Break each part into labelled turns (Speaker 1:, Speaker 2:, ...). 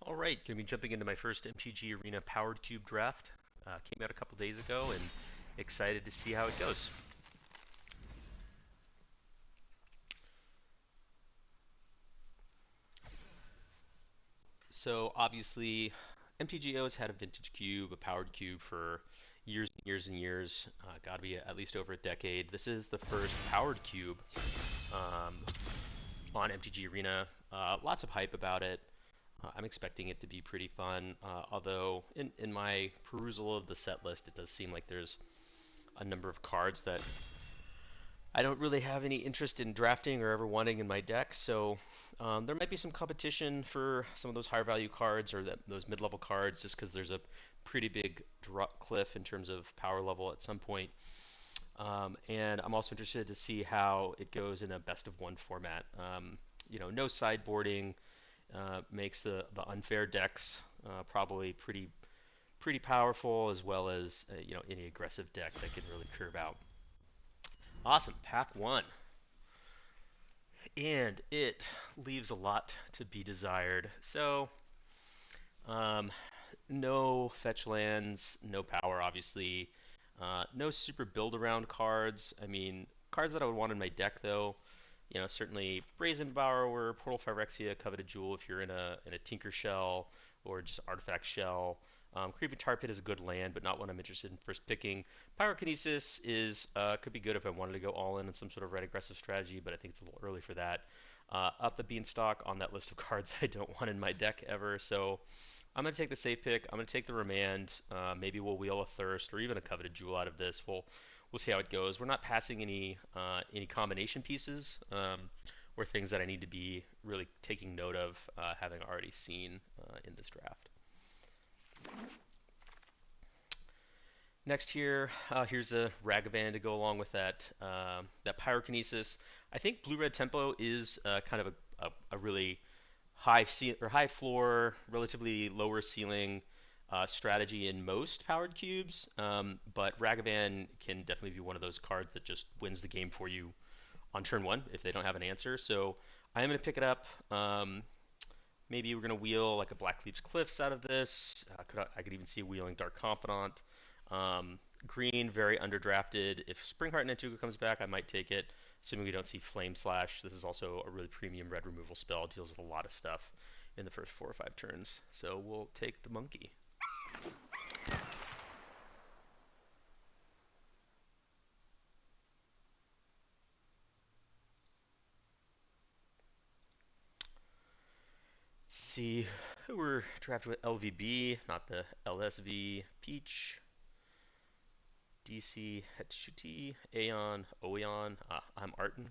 Speaker 1: All right, going to be jumping into my first MTG Arena Powered Cube draft. Came out a couple days ago and excited to see how it goes. So obviously, MTGO has had a vintage cube, a powered cube for years and years and years. Got to be at least over a decade. This is the first powered cube um, on MTG Arena. Lots of hype about it. I'm expecting it to be pretty fun, although in my perusal of the set list, it does seem like there's a number of cards that I don't really have any interest in drafting or ever wanting in my deck, so there might be some competition for some of those higher value cards or those mid-level cards just because there's a pretty big drop cliff in terms of power level at some point. And I'm also interested to see how it goes in a best of one format. No sideboarding makes the unfair decks probably pretty powerful, as well as any aggressive deck that can really curve out. Awesome, pack one. And it leaves a lot to be desired. So, um, no fetch lands, no power, obviously. No super build around cards. I mean, cards that I would want in my deck, though. Certainly Brazen Borrower, Portal Phyrexia, Coveted Jewel if you're in a Tinker Shell or just Artifact Shell. Creeping Tar Pit is a good land, but not one I'm interested in first picking. Pyrokinesis is could be good if I wanted to go all in on some sort of red aggressive strategy, but I think it's a little early for that. Up the Beanstalk on that list of cards I don't want in my deck ever, so I'm going to take the safe pick. I'm going to take the Remand. Maybe we'll wheel a Thirst or even a Coveted Jewel out of this. We'll see how it goes. We're not passing any combination pieces or things that I need to be really taking note of, having already seen in this draft. Next here, here's a Ragavan to go along with that Pyrokinesis. I think Blue-Red Tempo is kind of a really high floor, relatively lower ceiling strategy in most powered cubes, but Ragavan can definitely be one of those cards that just wins the game for you on turn one if they don't have an answer. So I am going to pick it up. Maybe we're going to wheel like a Blackleaf's Cliffs out of this. I could even see wheeling Dark Confidant. Green, very underdrafted. If Springheart Nantuko comes back, I might take it, assuming we don't see Flame Slash. This is also a really premium red removal spell. It deals with a lot of stuff in the first 4 or 5 turns. So we'll take the monkey. See who we're drafted with. LVB, not the LSV. Peach, DC, Hetsuti, Aeon, Oeon. I'm Arton.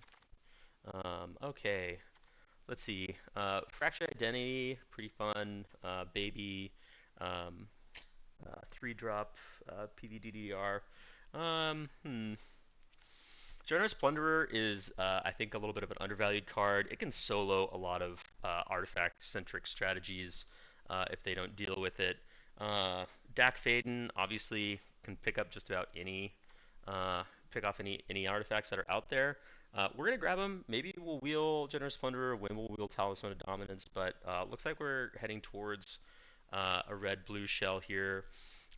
Speaker 1: Okay, let's see. Fractured Identity, pretty fun. Baby, um, 3-drop, PVDDR. Um, hmm. Generous Plunderer is, I think, a little bit of an undervalued card. It can solo a lot of artifact-centric strategies if they don't deal with it. Dak Faden obviously can pick up just about pick off any artifacts that are out there. We're gonna grab them. Maybe we'll wheel Generous Plunderer when we'll wheel Talisman of Dominance, but looks like we're heading towards a red-blue shell here.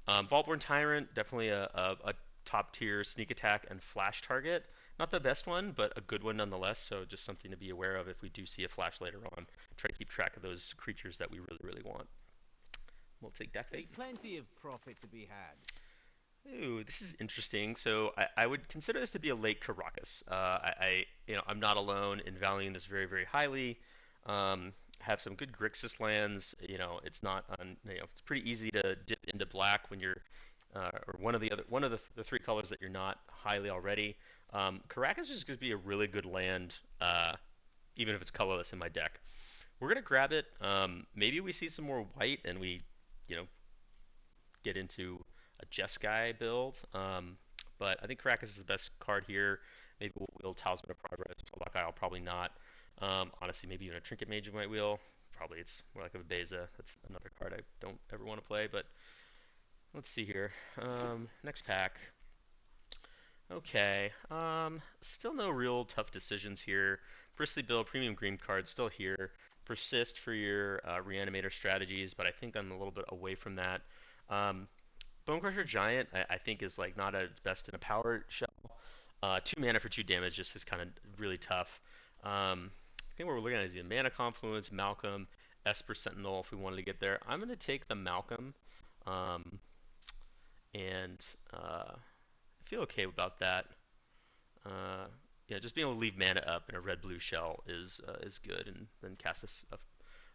Speaker 1: Vaultborn Tyrant, definitely a top tier sneak attack and flash target. Not the best one, but a good one nonetheless. So just something to be aware of if we do see a flash later on. Try to keep track of those creatures that we really, really want. We'll take deck
Speaker 2: There's
Speaker 1: bait.
Speaker 2: plenty of profit to be had.
Speaker 1: Ooh, this is interesting. So I would consider this to be a late Karakas. I'm not alone in valuing this very, very highly. Have some good Grixis lands. It's not on. It's pretty easy to dip into black when you're, or one of the 3 colors that you're not highly already. Karakas is just going to be a really good land, even if it's colorless in my deck. We're gonna grab it. Maybe we see some more white and we, you know, get into a Jeskai build. But I think Karakas is the best card here. Maybe we'll wheel Talisman of Progress. Luck I'll probably not. Honestly, maybe even a Trinket Mage you might wheel. Probably it's more like a Beza. That's another card I don't ever want to play. But let's see here. Next pack. Okay. Still no real tough decisions here. Bristly Bill, premium green card, still here. Persist for your Reanimator strategies, but I think I'm a little bit away from that. Um, Bonecrusher Giant, I think, is like not at its best in a power shell. 2 mana for 2 damage just is kind of really tough. I think what we're looking at is the Mana Confluence, Malcolm, Esper Sentinel if we wanted to get there. I'm going to take the Malcolm, um, and I feel okay about that. Uh, yeah, just being able to leave mana up in a red-blue shell is good, and then cast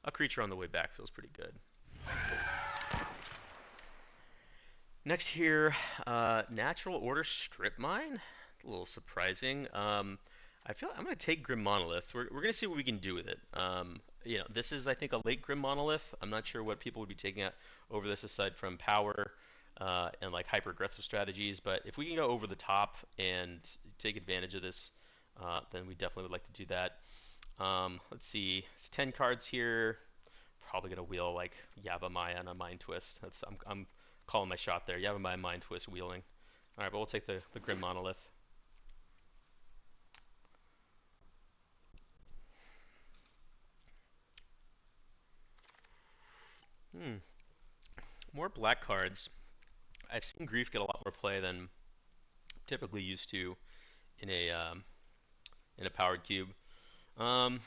Speaker 1: a creature on the way back feels pretty good. Next here, Natural Order Strip Mine. A little surprising. I feel like I'm going to take Grim Monolith. We're going to see what we can do with it. This is, I think, a late Grim Monolith. I'm not sure what people would be taking out over this aside from power and like hyper aggressive strategies. But if we can go over the top and take advantage of this, then we definitely would like to do that. Let's see. It's 10 cards here. Probably gonna wheel like Yavimaya and a Mind Twist. I'm calling my shot there. Yavimaya Mind Twist wheeling. All right, but we'll take the Grim Monolith. Hmm. More black cards. I've seen Grief get a lot more play than typically used to in a powered cube. Um,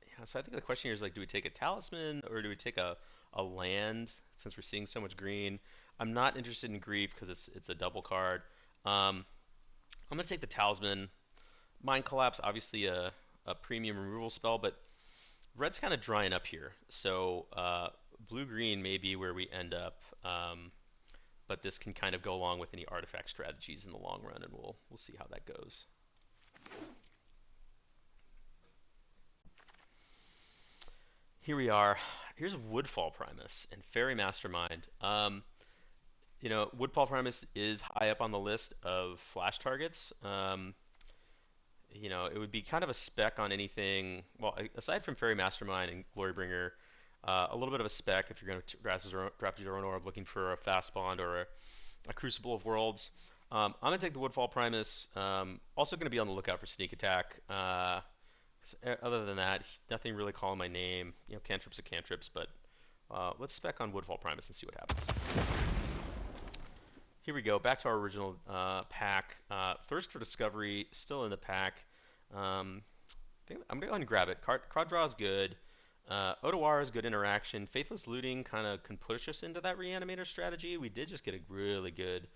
Speaker 1: yeah, so I think the question here is like, do we take a talisman or do we take a land since we're seeing so much green? I'm not interested in Grief because it's a double card. Um, I'm gonna take the talisman. Mind Collapse, obviously a premium removal spell, but red's kind of drying up here. So blue-green may be where we end up, but this can kind of go along with any artifact strategies in the long run, and we'll see how that goes. Here we are. Here's Woodfall Primus and Fairy Mastermind. Woodfall Primus is high up on the list of flash targets. It would be kind of a spec on anything. Well, aside from Fairy Mastermind and Glorybringer, a little bit of a spec if you're going to draft your own orb looking for a fast bond or a Crucible of Worlds. I'm going to take the Woodfall Primus. Also going to be on the lookout for Sneak Attack. Other than that, nothing really calling my name. Cantrips are cantrips, but let's spec on Woodfall Primus and see what happens. Here we go, back to our original pack. Thirst for Discovery, still in the pack. I think I'm going to go ahead and grab it. Card draw is good. Otawara is good interaction. Faithless Looting kind of can push us into that Reanimator strategy. We did just get a really good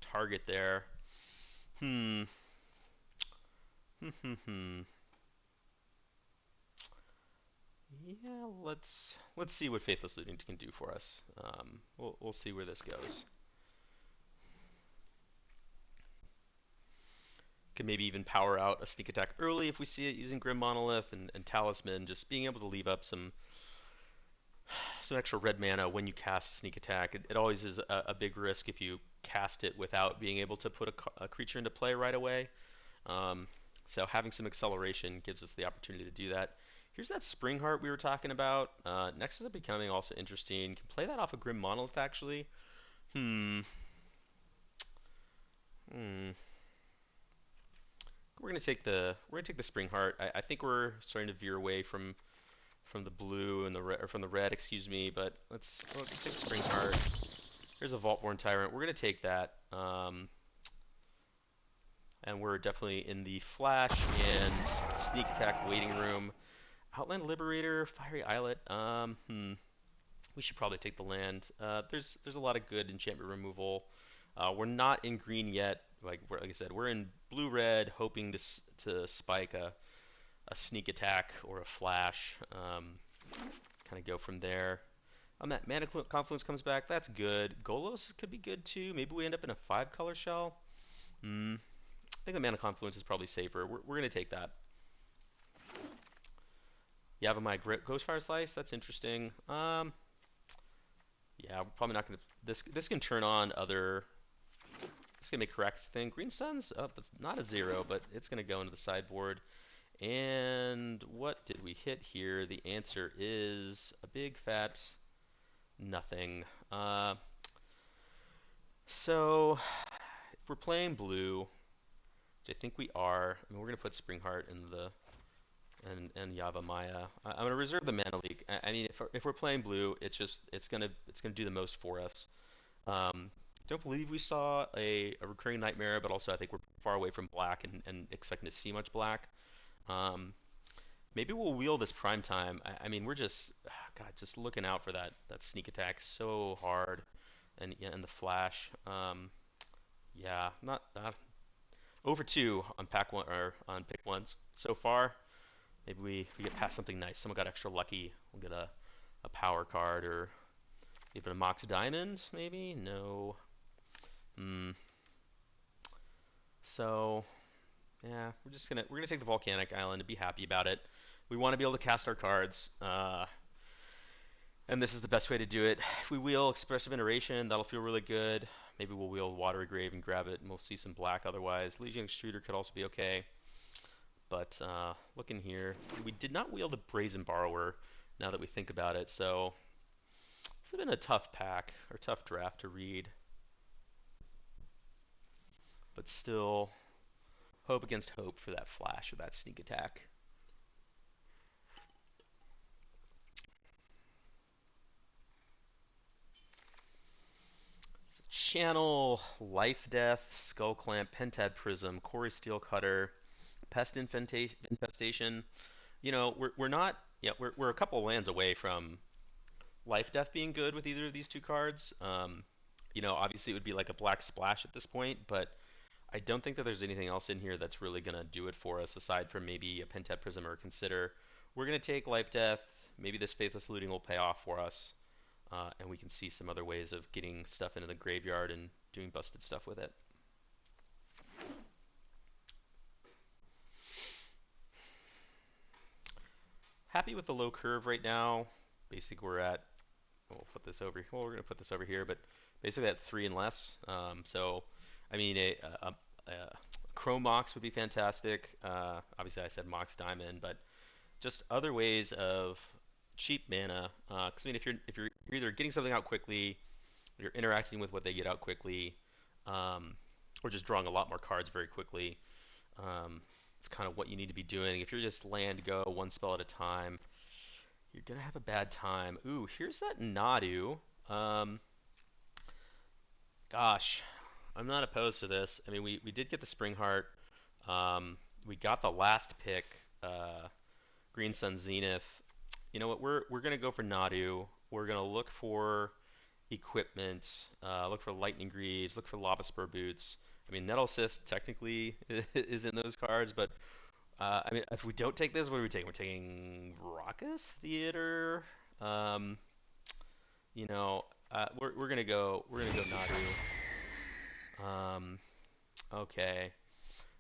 Speaker 1: target there. Hmm. Yeah, let's see what Faithless Looting can do for us. We'll see where this goes. Can maybe even power out a Sneak Attack early if we see it using Grim Monolith and Talisman. Just being able to leave up some extra red mana when you cast Sneak Attack. It always is a big risk if you cast it without being able to put a creature into play right away. So having some acceleration gives us the opportunity to do that. Here's that Springheart we were talking about. Next is becoming also interesting. Can play that off a Grim Monolith actually. Hmm. We're gonna take the Springheart. I think we're starting to veer away from the blue and the red, or from the red, excuse me. But let's take Springheart. Here's a Vaultborn Tyrant. We're gonna take that. And we're definitely in the Flash and Sneak Attack waiting room. Outland Liberator, Fiery Islet. We should probably take the land. There's a lot of good enchantment removal. We're not in green yet. Like I said, we're in blue-red, hoping to spike a Sneak Attack or a Flash. Kind of go from there. That Mana Confluence comes back. That's good. Golos could be good too. Maybe we end up in a 5-color shell. I think the Mana Confluence is probably safer. We're going to take that. Yavimaya Ghostfire Slice. That's interesting. Yeah, we're probably not going to... This can turn on other... This can make Karakas thing. Green Sun's up. It's not a 0, but it's going to go into the sideboard. And what did we hit here? The answer is a big fat nothing. So if we're playing blue, which I think we are, I mean, we're going to put Springheart in the and Yava Maya. I'm gonna reserve the mana leak. I mean, if we're playing blue, it's gonna do the most for us. Don't believe we saw a recurring nightmare, but also I think we're far away from black and expecting to see much black. Um, Maybe we'll wheel this prime time. I mean, we're just God, just looking out for that sneak attack so hard, and yeah, and the flash. Yeah, not over two on pack one or on pick ones so far. Maybe we get past something nice. Someone got extra lucky. We'll get a power card or even a Mox Diamond, maybe? No. Hmm. So yeah, we're gonna take the Volcanic Island and be happy about it. We want to be able to cast our cards, and this is the best way to do it. If we wheel Expressive Iteration, that'll feel really good. Maybe we'll wheel Watery Grave and grab it, and we'll see some black otherwise. Legion Extruder could also be okay. But looking here, we did not wheel the Brazen Borrower, now that we think about it. So this has been a tough pack, or tough draft to read. But still, hope against hope for that flash or that sneak attack. Channel, Life Death, Skull Clamp, Pentad Prism, Quarry Steel Cutter, Pest Infestation. You know, we're not, yeah, we're a couple lands away from Life Death being good with either of these two cards. You know, obviously it would be like a black splash at this point, but I don't think that there's anything else in here that's really going to do it for us aside from maybe a Pentad Prism or Consider. We're going to take Life Death. Maybe this Faithless Looting will pay off for us, and we can see some other ways of getting stuff into the graveyard and doing busted stuff with it. Happy with the low curve right now. Basically, we're at, we'll put this over, well, we're going to put this over here, but basically at 3 and less. So, I mean, a Chrome Mox would be fantastic. Obviously, I said Mox Diamond, but just other ways of cheap mana. Because I mean, if you're either getting something out quickly, you're interacting with what they get out quickly, um, or just drawing a lot more cards very quickly. It's kind of what you need to be doing. If you're just land go one spell at a time, you're gonna have a bad time. Ooh, here's that Nadu. Um, Gosh, I'm not opposed to this. I mean, we did get the Spring Heart. We got the last pick, Green Sun Zenith. You know what? We're gonna go for Nadu. We're gonna look for equipment, look for Lightning Greaves, look for Lava Spur Boots. I mean, Nettle Cyst technically is in those cards, but I mean, if we don't take this, what are we taking? We're taking Raucous Theater. Um, you know, we're gonna go Nadu. Okay.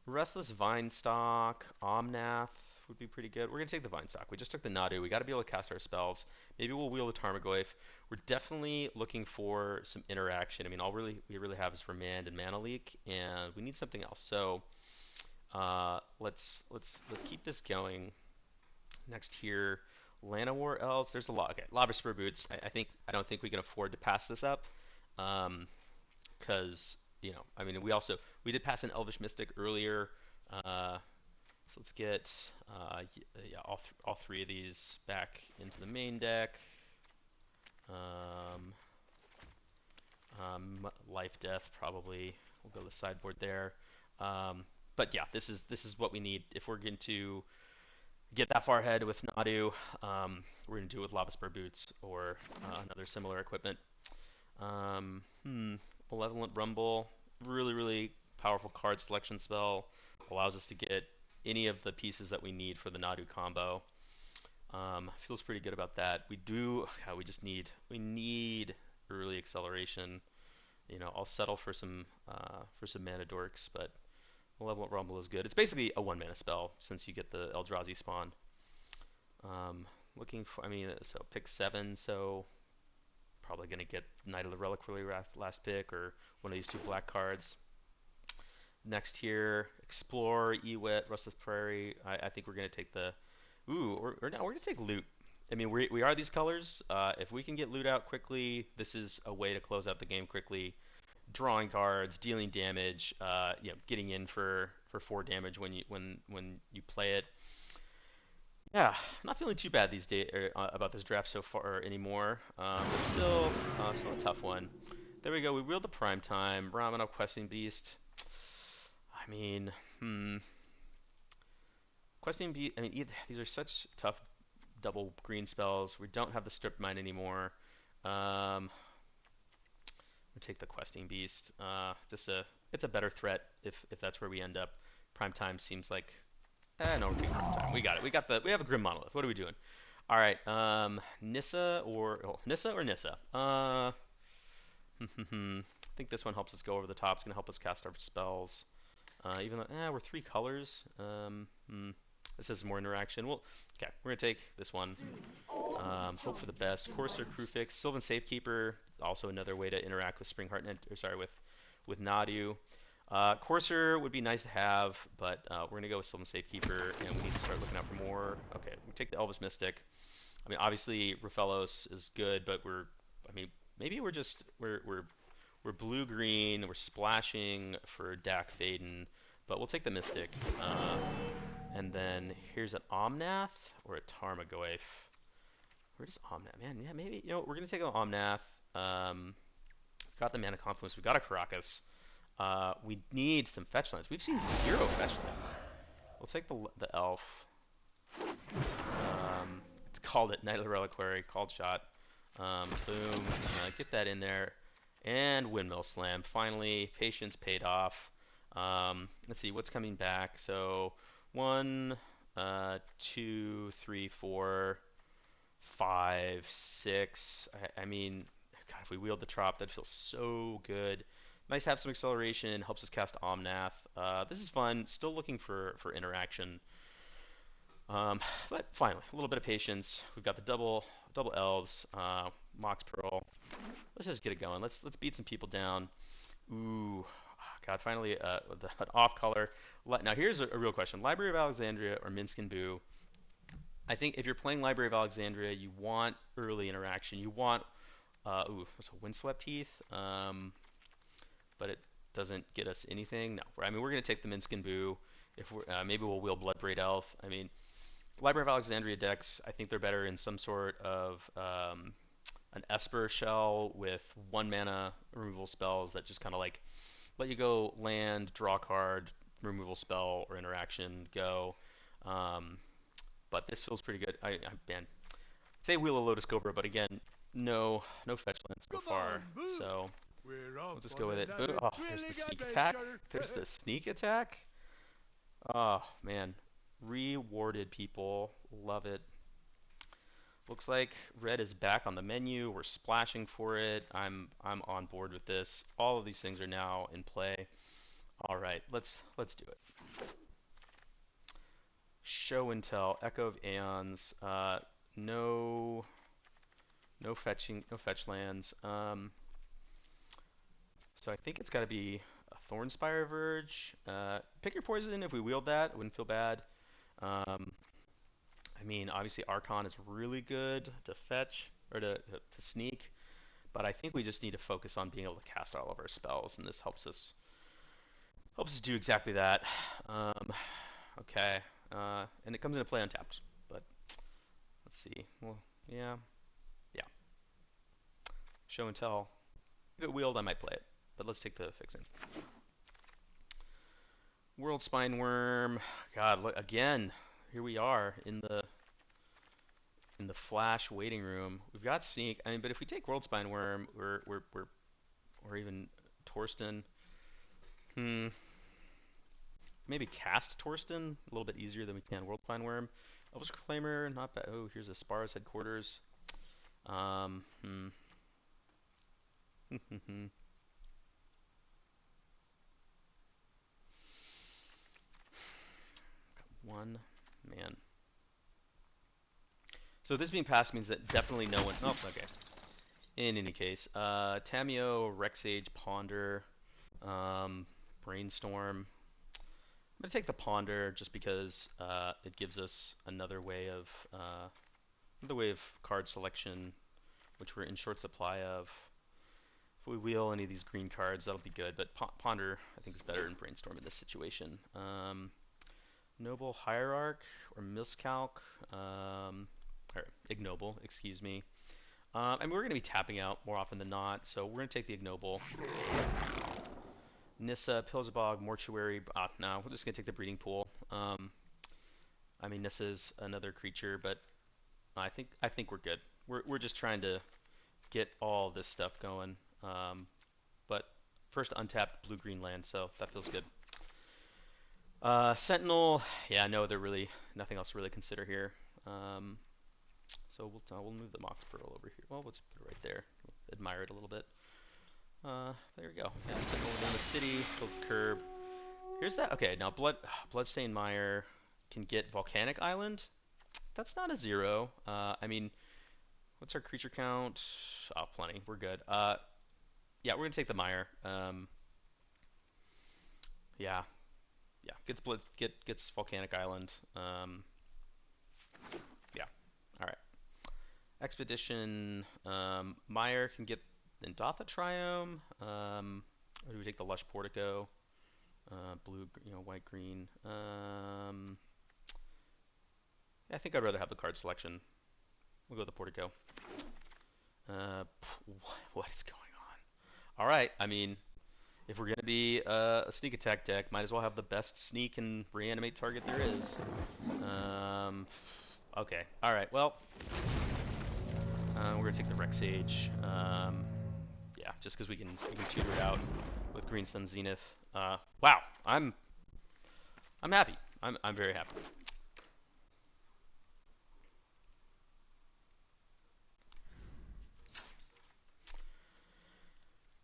Speaker 1: Restless Vinestock, Omnath would be pretty good. We're gonna take the Vinestock. We just took the Nadu. We got to be able to cast our spells. Maybe we'll wheel the Tarmogoyf. We're definitely looking for some interaction. I mean, all we really have is Remand and Mana Leak, and we need something else. So let's keep this going. Next here, Llanowar Elves. There's a lot. Okay, Lava Spur Boots. I don't think we can afford to pass this up. Because you know, I mean, we did pass an Elvish Mystic earlier. So let's get yeah, all three of these back into the main deck. Um, Life Death probably. We'll go to the sideboard there. But yeah, this is what we need if we're going to get that far ahead with Nadu. We're going to do it with Lava Spur Boots or another similar equipment. Um, hmm, Malevolent Rumble, really powerful card selection spell. Allows us to get any of the pieces that we need for the Nadu combo. Feels pretty good about that. God, we need early acceleration. You know, I'll settle for some mana dorks, but Malevolent Rumble is good. It's basically a 1 mana spell since you get the Eldrazi spawn. Looking for, I mean, so pick 7, so probably going to get Knight of the Reliquary last pick or one of these two black cards. Next here, Explore, Ewet, Restless Prairie. I think we're going to take the... Ooh, or no, we're going to take Loot. I mean, we are these colors. If we can get Loot out quickly, this is a way to close out the game quickly. Drawing cards, dealing damage, you know, getting in for 4 damage when you play it. Yeah, not feeling too bad these days about this draft so far anymore. But still a tough one. There we go. We wheeled the prime time. Ramana questing beast. I mean, hmm. Questing beast. I mean, these are such tough double green spells. We don't have the strip mine anymore. We'll take the questing beast. It's a better threat if that's where we end up. Prime time seems like no, we're taking prime time. We got it. We have a grim monolith. What are we doing? All right. Nissa or Nissa? I think this one helps us go over the top. It's gonna help us cast our spells. Even though we're three colors. This has more interaction. Well, okay, we're gonna take this one. Hope for the best. Courser, Crew Fix, Sylvan Safekeeper. Also another way to interact with Springheart. Or sorry, with Nadu. Courser would be nice to have, but we're gonna go with Sylvan Safekeeper, and we need to start looking out for more. Okay, we take the Elvis Mystic. I mean, obviously Rafellos is good, but I mean, maybe we're blue green. We're splashing for Dak Faden, but we'll take the Mystic. And then here's an Omnath or a Tarmogoyf. Where does Omnath? Man, yeah, maybe we're gonna take an Omnath. We've got the Mana Confluence. We've got a Karakas. We need some fetch lands. We've seen 0 fetch lands. We'll take the Elf. It's called it. Knight of the Reliquary. Called shot. Boom. Get that in there. And Windmill Slam. Finally, patience paid off. Let's see what's coming back. So 1, 2, 3, 4, 5, 6. I mean, God, if we wield the trop, that feels so good. Nice to have some acceleration. Helps us cast Omnath. This is fun. Still looking for interaction. But finally, a little bit of patience. We've got the double elves, Mox Pearl. Let's just get it going. Let's beat some people down. Ooh, God! Finally, an off color. Now here's a real question: Library of Alexandria or Minsc and Boo? I think if you're playing Library of Alexandria, you want early interaction. You want what's a Windswept Heath? But it doesn't get us anything. No, I mean we're gonna take the Minsc and Boo. If we're maybe we'll wheel Bloodbraid Elf. I mean, Library of Alexandria decks, I think they're better in some sort of an Esper shell with 1 mana removal spells that just kind of like let you go land, draw card, removal spell or interaction, go. Um, but this feels pretty good. Man, say Wheel of Lotus Cobra, but again, no fetch lands so far. So we'll just go with it. Oh, there's the sneak attack. There's the sneak attack. Oh man, rewarded people, love it. Looks like red is back on the menu. We're splashing for it. I'm on board with this. All of these things are now in play. All right, let's do it. Show and tell. Echo of Aeons. No fetch lands. So I think it's got to be a Thornspire Verge. Pick your poison if we wield that. Wouldn't feel bad. I mean, obviously Archon is really good to fetch or to sneak, but I think we just need to focus on being able to cast all of our spells, and this helps us do exactly that. Okay, and it comes into play untapped, but let's see. Well, yeah. Show and tell. If it wheeled, I might play it, but let's take the fixing. World Spine Worm. God, look, again, here we are in the flash waiting room. We've got sneak. I mean, but if we take World Spine Worm, or even Torsten, maybe cast Torsten a little bit easier than we can World Spine Worm. Elvish Proclaimer, not bad. Oh, here's a Spar's headquarters. Got one man. So this being passed means that definitely no one. Oh, okay. In any case, Tamio, Rexage, Ponder, Brainstorm. I'm gonna take the Ponder just because it gives us another way of card selection, which we're in short supply of. If we wheel any of these green cards, that'll be good. But Ponder, I think, is better than Brainstorm in this situation. Noble Hierarch or Miscalc, or Ignoble, excuse me. I mean, we're going to be tapping out more often than not, so we're going to take the Ignoble. Nissa, Pilsbog, Mortuary. No, we're just going to take the Breeding Pool. I mean, Nissa's another creature, but I think we're good. We're just trying to get all this stuff going. But first untapped blue-green land, so that feels good. Sentinel, yeah, no, they're really nothing else to really consider here. So we'll move the Mox Pearl over here. Well, let's put it right there. Admire it a little bit. There we go. Yeah, Sentinel down the city, fills the curb. Here's that. Okay, now Bloodstained Mire can get Volcanic Island. That's not a 0. I mean, what's our creature count? Oh, plenty. We're good. Yeah, we're gonna take the Mire. Yeah, yeah. Gets Volcanic Island. Yeah. All right. Expedition. Mire can get Ndotha Triome. Or do we take the Lush Portico? Blue, white, green. Yeah, I think I'd rather have the card selection. We'll go with the Portico. What is going on? All right. I mean, if we're gonna be a sneak attack deck, might as well have the best sneak and reanimate target there is. Okay. All right. Well, we're gonna take the Rex Sage. Yeah, just because we can tutor it out with Green Sun Zenith. Wow. I'm happy. I'm very happy.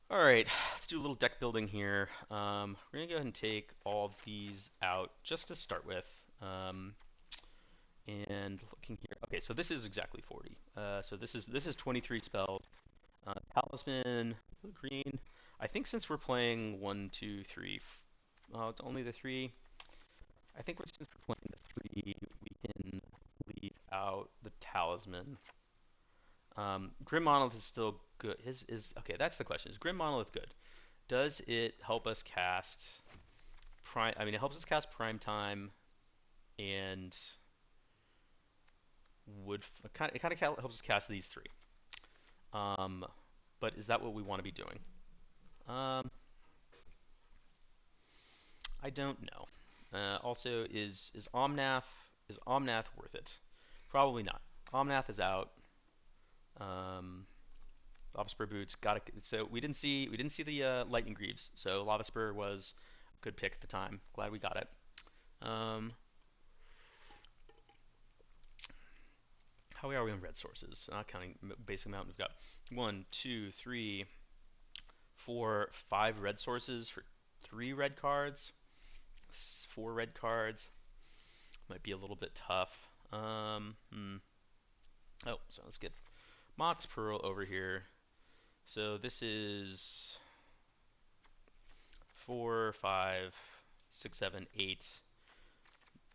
Speaker 1: All right, let's do a little deck building here. We're gonna go ahead and take all of these out just to start with. And looking here, okay, so this is exactly 40. So this is 23 spells. Talisman, blue, green. I think since we're playing 1, 2, 3, it's only the 3. I think since we're playing the 3, we can leave out the Talisman. Grim Monolith is still good. Okay, that's the question. Is Grim Monolith good? Does it help us cast Prime? I mean, it helps us cast Prime Time, and it kind of helps us cast these 3. But is that what we want to be doing? I don't know. Also, is Omnath worth it? Probably not. Omnath is out. Lava Spur boots got it. So we didn't see the Lightning Greaves. So Lava Spur was a good pick at the time. Glad we got it. How are we on red sources? Not counting basic amount. We've got 1, 2, 3, 4, 5 red sources for 3 red cards. 4 red cards might be a little bit tough. Oh, so let's get Mox Pearl over here. So this is 4, 5, 6, 7, 8,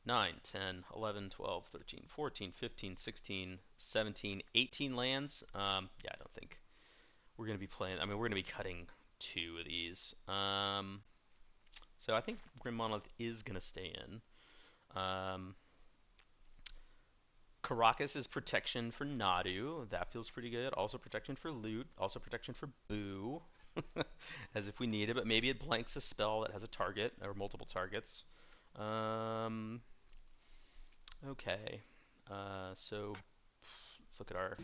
Speaker 1: 9, 10, 11, 12, 13, 14, 15, 16, 17, 18 lands. Yeah, I don't think we're going to be playing. I mean, we're going to be cutting 2 of these. So I think Grim Monolith is going to stay in. Karakas is protection for Nadu. That feels pretty good. Also protection for Loot. Also protection for Boo. As if we need it, but maybe it blanks a spell that has a target or multiple targets. Okay. So let's look at our.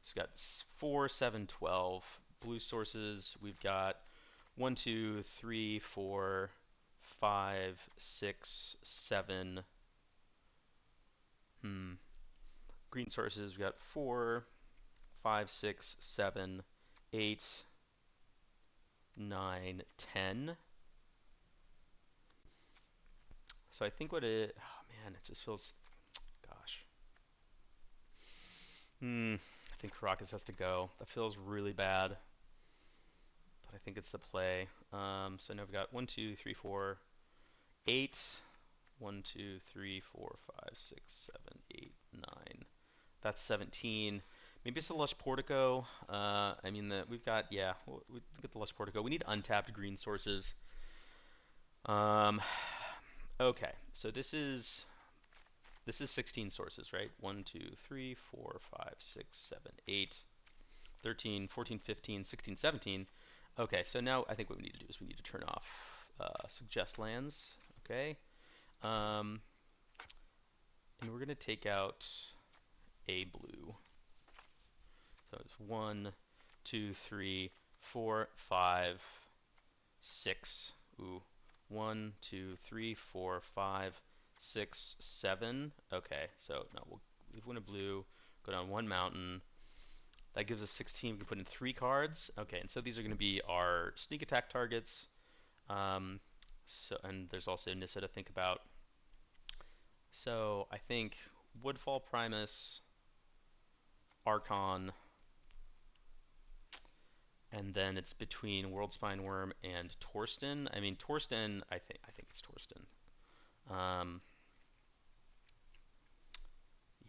Speaker 1: So we've got 4, 7, 12 blue sources. We've got 1, 2, 3, 4, 5, 6, 7. Green sources. We've got 4, 5, 6, 7, 8, 9, 10. So I think oh man, it just feels, gosh. I think Karakas has to go. That feels really bad, but I think it's the play. So now we've got 1, 2, 3, 4, 8. 1, 2, 3, 4, 5, 6, 7, 8, 9. That's 17. Maybe it's the Lush Portico. I mean, we've got, yeah, we get the Lush Portico. We need untapped green sources. Okay, so this is 16 sources, right? 1, 2, 3, 4, 5, 6, 7, 8, 13, 14, 15, 16, 17. Okay, so now I think what we need to do is we need to turn off suggest lands. Okay, um, and we're gonna take out a blue. So it's 1, 2, 3, 4, 5, 6. Ooh, 1, 2, 3, 4, 5, 6, 7. Okay, so no, we'll leave one in blue, go down one mountain. That gives us 16. We can put in 3 cards. Okay, and so these are going to be our sneak attack targets. Um, and there's also Nissa to think about. So I think Woodfall Primus, Archon, and then it's between Worldspine Worm and Torsten. I mean, Torsten, I think it's Torsten. Um,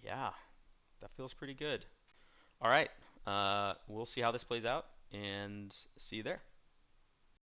Speaker 1: yeah, that feels pretty good. All right, we'll see how this plays out and see you there.